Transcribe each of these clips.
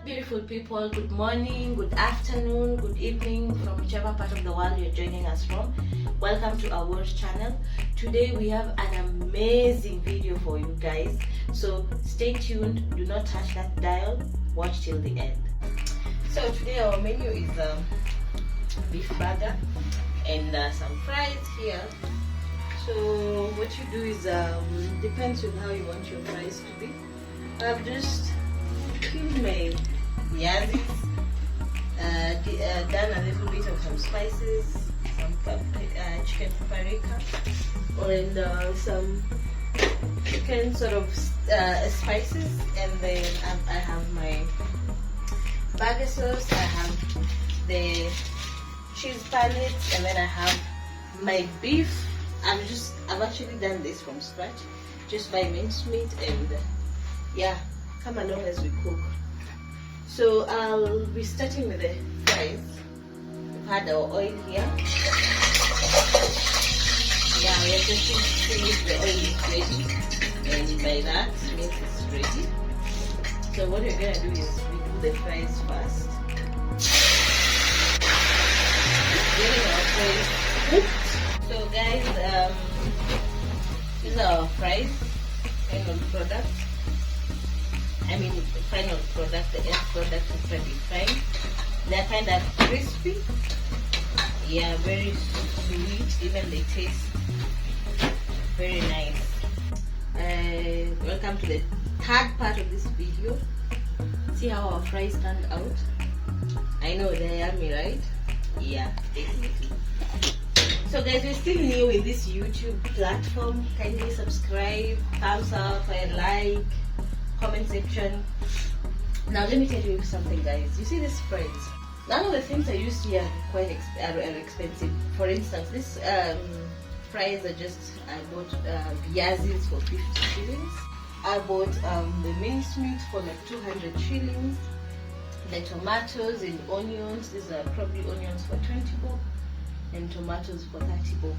Beautiful people, good morning, good afternoon, good evening from whichever part of the world you're joining us from. Welcome to our channel. Today we have an amazing video for you guys, so stay tuned, do not touch that dial, watch till the end. So today our menu is beef burger and some fries here. So what you do is depends on how you want your fries to be. I've just killed my yazis, done a little bit of some spices, some chicken paprika, and some chicken sort of spices, and then I have my burger sauce, I have the cheese palettes, and then I have my beef. I've actually done this from scratch, just by mincemeat, and yeah, come along as we cook. So I'll be starting with the fries. We've had our oil here. Yeah, we're just going to see if the oil is ready, and by that means it's ready. So what we're gonna do is we do the fries first. Getting our fries cooked. So guys, these are our fries, final product. I mean the final product, the end product is ready fine. They're kind of crispy. Yeah, very sweet, even they taste very nice. Welcome to the third part of this video. See how our fries turned out. I know they're yummy, right? Yeah, definitely. So guys, we're still new in this YouTube platform. Kindly subscribe, thumbs up, and like, comment section. Now let me tell you something, guys. You see these fries? None of the things I used here are quite expensive. For instance, this fries are just, I bought viazis for 50 shillings. I bought the mincemeat for like 200 shillings. The tomatoes and onions, these are probably onions for 20 bob, and tomatoes for 30 bob.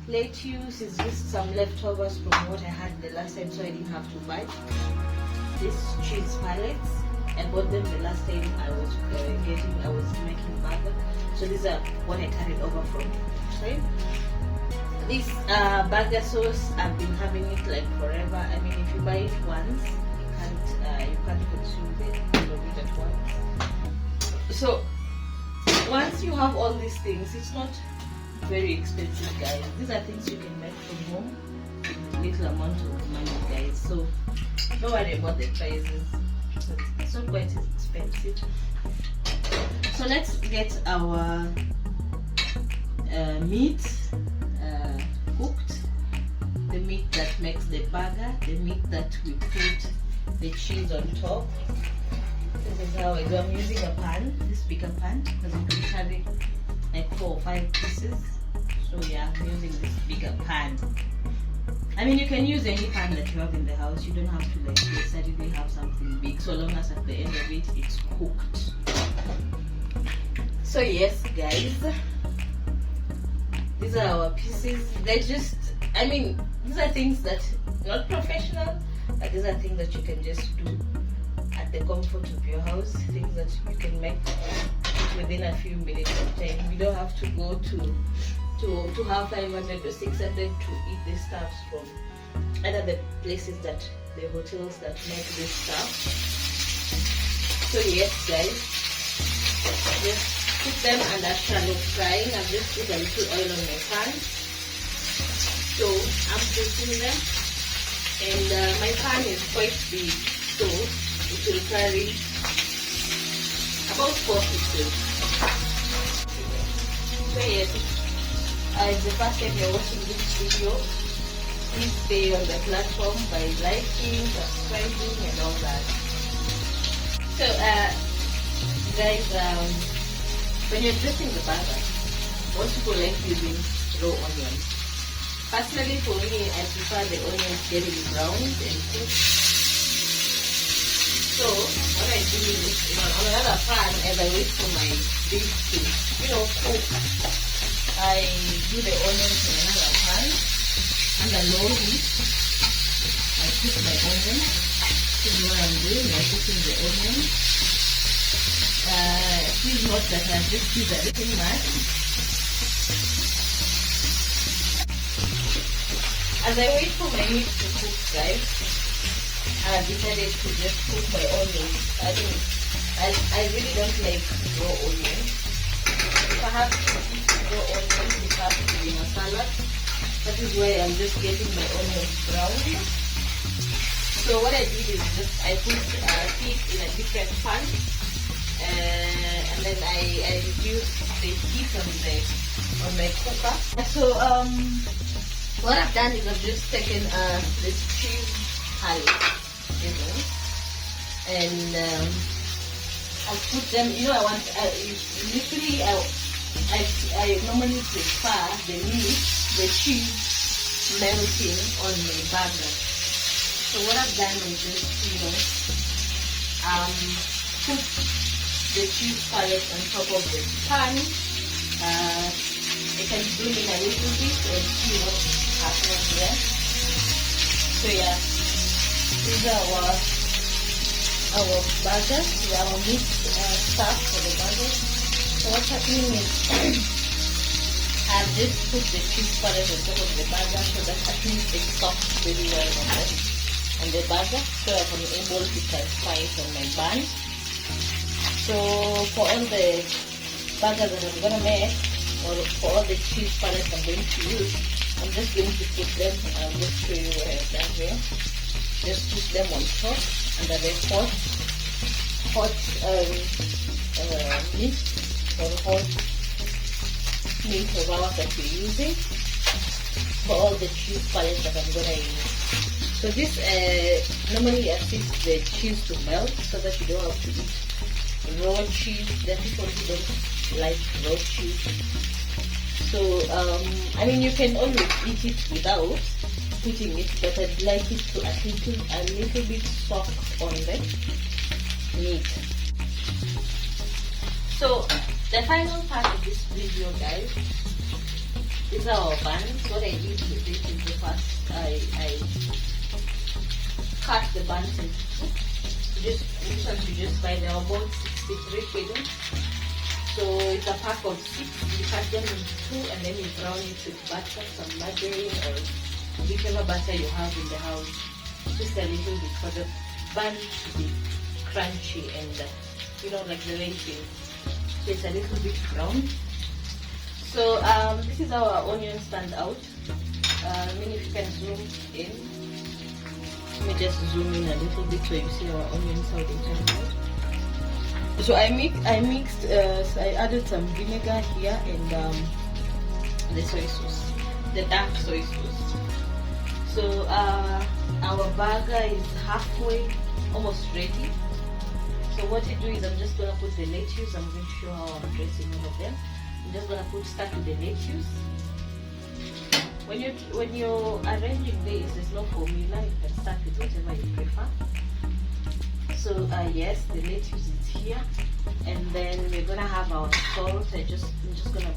Lettuce is just some leftovers from what I had the last time, so I didn't have to buy. These cheese palettes, I bought them the last time I was making burger. So these are what I carried over from. Sorry. This burger sauce, I've been having it like forever. I mean, if you buy it once, you can't consume the whole of it at once. So once you have all these things, it's not very expensive, guys. These are things you can make from home with little amount of money, guys. So don't worry about the prices. It's not quite expensive. So let's get our meat cooked. The meat that makes the burger, the meat that we put the cheese on top. This is how I do. I'm using a pan, this bigger pan, because it can carry like 4 or 5 pieces. So yeah, I'm using this bigger pan. I mean, you can use any pan that you have in the house. You don't have to like necessarily have something big, so long as at the end of it, it's cooked. So yes, guys, these are our pieces. They're just, I mean, these are things that not professional, but these are things that you can just do at the comfort of your house. Things that you can make within a few minutes of time. You don't have to go to have 500 or 600 to eat these stuffs from either the places that, the hotels that make this stuff. So yes, guys, just put them under shallow frying. I've just put a little oil on my pan. So I'm putting them, and my pan is quite big, so it will carry about 4 pieces. So yes, if the first time you're watching this video, please stay on the platform by liking, subscribing, and all that. So guys, when you're dressing the burger, most people like using raw onions. Personally, for me, I prefer the onions getting browned and cooked. So what I do is, on another pan, as I wait for my beef to, cook, I do the onions in another pan under low heat. I put my onions. This is what I'm doing. I'm putting the onions. Please note that I just use a little much. As I wait for my meat to cook, guys, I decided to just cook my onions. I really don't like raw onions. If I have to eat raw onions, it has to be in a salad. That is why I'm just getting my onions brown. So what I did is just I put heat in a different pan, and then I reduced the heat on my cooker. So what I've done is I've just taken this cheese palette, and I'll put them. I want literally I normally prefer the cheese melting on my burger. So what I've done is just put the cheese palette on top of the pan. I can zoom in a little bit and see what's happening there. So yeah, these are our burgers, our meat stuff for the burgers. So what's happening is I've just put the cheese palette on top of the burger so that at least it soaks really well on the burger, so that I'm able to transfer it on my bun. So for all the burgers that I'm gonna make, or for all the cheese palettes I'm going to use, I'm just going to put them. I'll just show you what I've done here. Just put them on top under the hot meat or hot meat of ours that we're using for all the cheese palettes that I'm gonna use. So this normally assists the cheese to melt so that you don't have to eat raw cheese. There are people who don't like raw cheese. So you can always eat it without putting it, but I'd like it to a little bit soft on the meat. So the final part of this video, guys, is our buns. What I did with this is the first I cut the buns into two. This one you just buy, they're about 63 shillings. So it's a pack of 6. You cut them in two and then you brown it with butter, some margarine or whichever butter you have in the house. Just a little bit for the bun to be crunchy and like the way it is. So it's a little bit brown. So this is how our onions stand out. If you can zoom in. Let me just zoom in a little bit so you see our onions how they turn out. So I mixed, so I added some vinegar here and the soy sauce, the dark soy sauce. So our burger is halfway, almost ready. So what I do is I'm just going to put the lettuce. I'm going to show how I'm dressing all of them. I'm just going to start with the lettuce. When you're arranging this, there's no formula. You can start with whatever you prefer. So yes, the lettuce is here, and then we're gonna have our salt. I'm just gonna,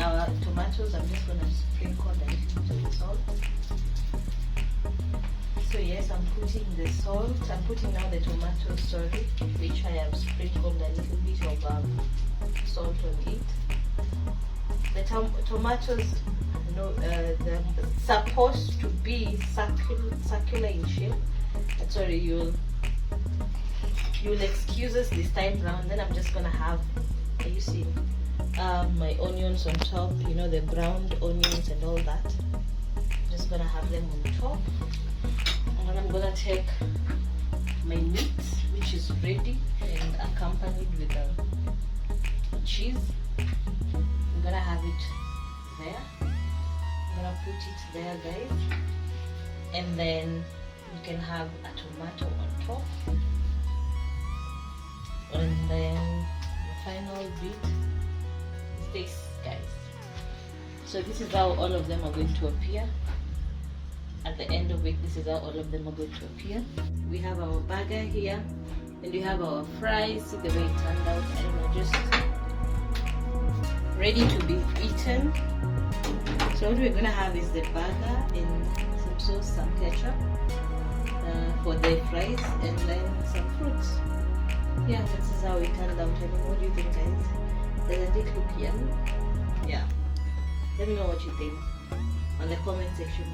our tomatoes. I'm just gonna sprinkle a little bit of the salt. So yes, I'm putting the salt. I'm putting now the tomatoes, sorry, which I have sprinkled a little bit of salt on it. The tomatoes, they're supposed to be circular in shape. Sorry, you'll excuse us this time round. Then I'm just gonna have, you see, my onions on top, the browned onions and all that. I'm just gonna have them on top, and then I'm gonna take my meat, which is ready and accompanied with cheese. I'm gonna have it there. I'm gonna put it there, guys, and then you can have a tomato on top. And then the final bit is this, guys. So this is how all of them are going to appear. At the end of it, this is how all of them are going to appear. We have our burger here, and we have our fries. See the way it turned out. I don't know, just ready to be eaten. So what we're gonna have is the burger and some sauce, some ketchup for the fries, and then some fruits. yeah, this is how it turned out. I mean, what do you think, guys? Doesn't it look yummy? Yeah, let me know what you think on the comment section.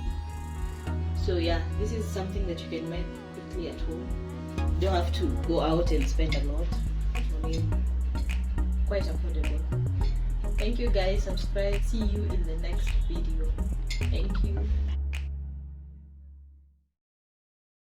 So yeah, this is something that you can make quickly at home. You don't have to go out and spend a lot. I mean, quite affordable. Thank you guys, subscribe, see you in the next video. Thank you.